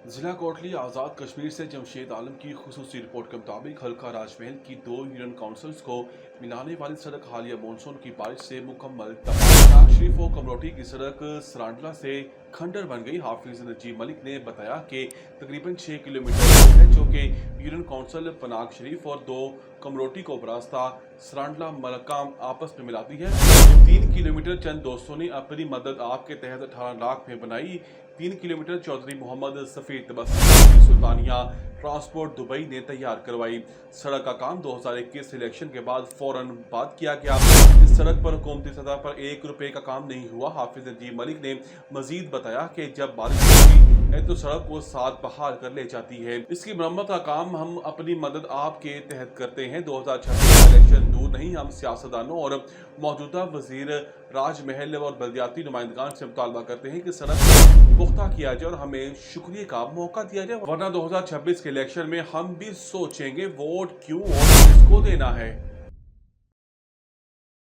जिला कोटली आज़ाद कश्मीर से जमशेद आलम की खुसूसी रिपोर्ट के मुताबिक हल्का राजमहल की 2 यूनियन काउंसिल्स को मिलाने वाली सड़क हालिया मानसून की बारिश से मुकम्मल तबाह। शरीफ और कमरोटी की सड़क सरांडला से खंडर बन गई। हाफिज नजीब मलिक ने बताया कि तकरीबन 6 किलोमीटर है जो कि यूनियन काउंसिल पनाग शरीफ और 2 कमरोटी को रास्ता सरांडला मलकाम आपस में मिलाती है। 3 किलोमीटर चंद दोस्तों ने अपनी मदद आपके तहत 18 लाख में बनाई। 3 kilometre Chaudhary Mohammad Safeed Tabassum Sultania transport Dubai ने तैयार करवाई। सड़क का काम 2021 इलेक्शन के बाद फौरन बाद किया गया। इस सड़क पर हुकूमती सतह पर 1 रुपए का काम नहीं हुआ। हाफिज नजीब मलिक ने मजीद बताया कि जब बारिश होती है तो सड़क को साथ बहाल कर ले जाती है। इसकी मरम्मत का काम हम अपनी मदद आपके तहत करते हैं। 2026 इलेक्शन दूर नहीं, हम सियासतदानों और मौजूदा वजीर राजमहल और बल्दियाती नुमाइंदगान से मुतालबा करते हैं कि सड़क को पुख्ता किया जाए और हमें शुक्रिया का मौका दिया जाए, वरना 2026 के इलेक्शन में हम भी सोचेंगे वोट क्यों और किसको देना है।